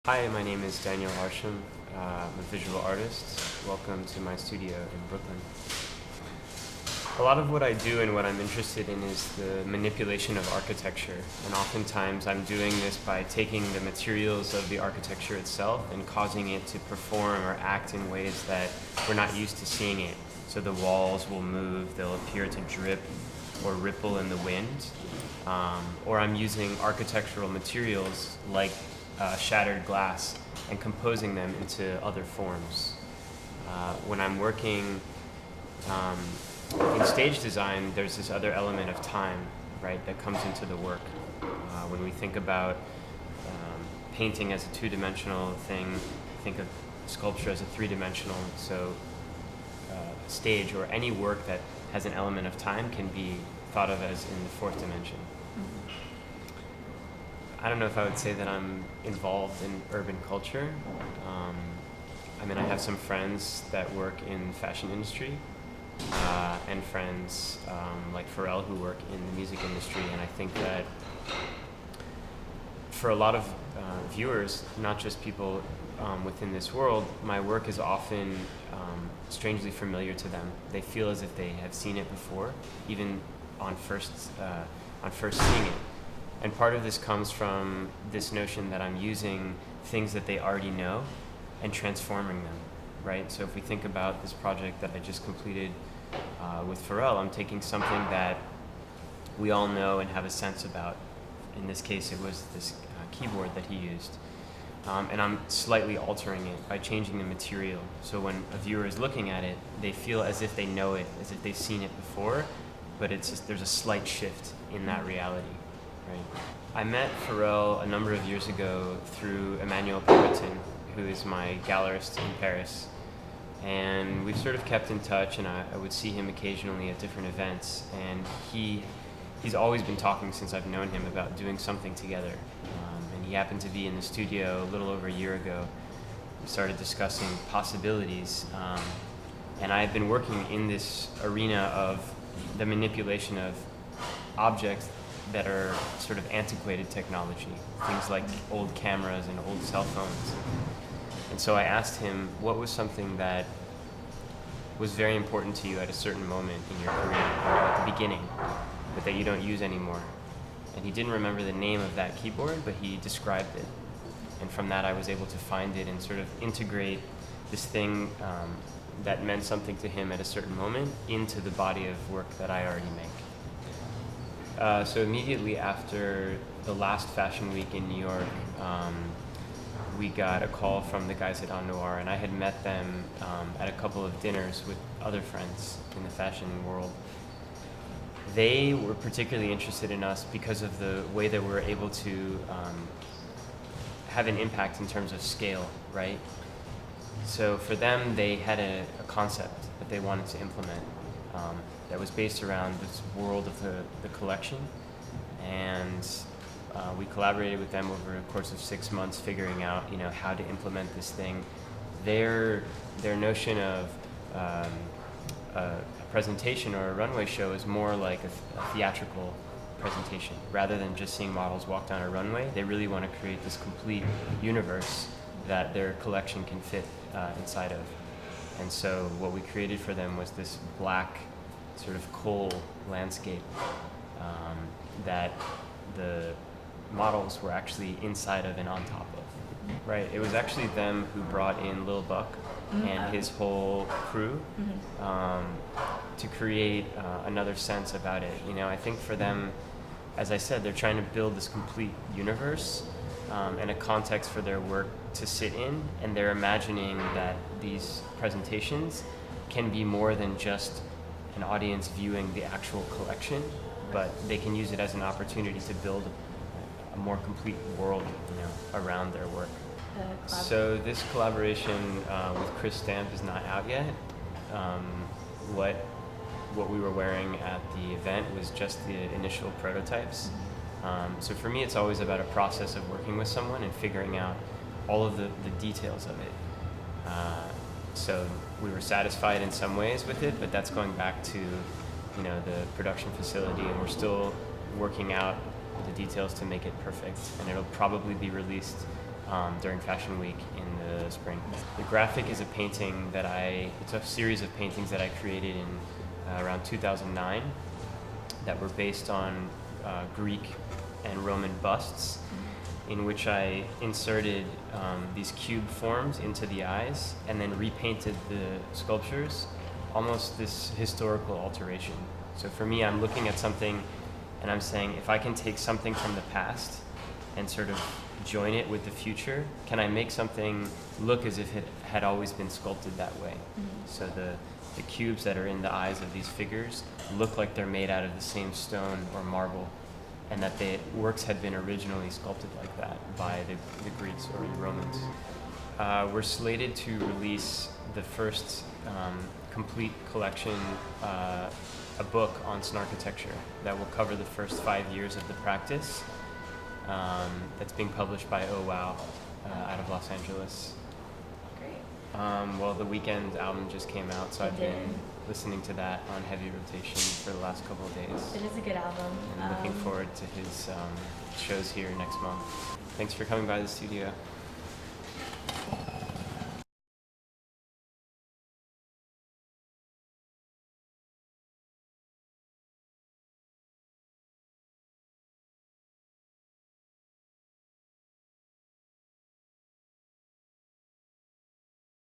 Hi, my name is Daniel Arsham. I'm a visual artist. Welcome to my studio in Brooklyn. A lot of what I do and what I'm interested in is the manipulation of architecture. And oftentimes I'm doing this by taking the materials of the architecture itself and causing it to perform or act in ways that we're not used to seeing it. So the walls will move, they'll appear to drip or ripple in the wind. Or I'm using architectural materials like shattered glass and composing them into other forms. When I'm working in stage design, there's this other element of time, right, that comes into the work. When we think about painting as a two-dimensional thing, think of sculpture as a three-dimensional. So stage or any work that has an element of time can be thought of as in the fourth dimension. I don't know if I would say that I'm involved in urban culture. I have some friends that work in the fashion industry, and friends like Pharrell who work in the music industry, and I think that for a lot of viewers, not just people within this world, my work is often strangely familiar to them. They feel as if they have seen it before, even on first seeing it. And part of this comes from this notion that I'm using things that they already know and transforming them, right? So if we think about this project that I just completed with Pharrell, I'm taking something that we all know and have a sense about. In this case, it was this keyboard that he used. And I'm slightly altering it by changing the material. So when a viewer is looking at it, they feel as if they know it, as if they've seen it before, but there's a slight shift in that reality. Right. I met Pharrell a number of years ago through Emmanuel Puritan, who is my gallerist in Paris. And we've sort of kept in touch, and I would see him occasionally at different events. And he's always been talking since I've known him about doing something together. And he happened to be in the studio a little over a year ago. We started discussing possibilities. And I have been working in this arena of the manipulation of objects that are sort of antiquated technology, things like old cameras and old cell phones. And so I asked him, what was something that was very important to you at a certain moment in your career, at the beginning, but that you don't use anymore? And he didn't remember the name of that keyboard, but he described it. And from that I was able to find it and sort of integrate this thing that meant something to him at a certain moment into the body of work that I already make. So immediately after the last Fashion Week in New York, we got a call from the guys at On Noir, and I had met them at a couple of dinners with other friends in the fashion world. They were particularly interested in us because of the way that we were able to have an impact in terms of scale, right? So for them, they had a concept that they wanted to implement. That was based around this world of the collection, and we collaborated with them over a course of 6 months, figuring out how to implement this thing. Their notion of a presentation or a runway show is more like a theatrical presentation, rather than just seeing models walk down a runway. They really want to create this complete universe that their collection can fit inside of. And so what we created for them was this black sort of coal landscape that the models were actually inside of and on top of. Right. It was actually them who brought in Lil Buck and his whole crew to create another sense about it. I think for them, as I said, they're trying to build this complete universe and a context for their work to sit in, and they're imagining that these presentations can be more than just an audience viewing the actual collection, but they can use it as an opportunity to build a more complete world, around their work. So this collaboration with Chris Stamp is not out yet. What we were wearing at the event was just the initial prototypes. So for me, it's always about a process of working with someone and figuring out all of the details of it. So we were satisfied in some ways with it, but that's going back to the production facility, and we're still working out the details to make it perfect. And it'll probably be released during Fashion Week in the spring. The graphic is a painting that it's a series of paintings that I created in around 2009 that were based on Greek and Roman busts, in which I inserted these cube forms into the eyes and then repainted the sculptures, almost this historical alteration. So for me, I'm looking at something and I'm saying, if I can take something from the past and sort of join it with the future, can I make something look as if it had always been sculpted that way? So the cubes that are in the eyes of these figures look like they're made out of the same stone or marble, and that the works had been originally sculpted like that by the Greeks or the Romans. We're slated to release the first complete collection, a book on Snarchitecture that will cover the first 5 years of the practice. That's being published by Oh Wow out of Los Angeles. Great. Well, the Weeknd album just came out, so I've been listening to that on heavy rotation for the last couple of days. It is a good album. And looking forward to his shows here next month. Thanks for coming by the studio.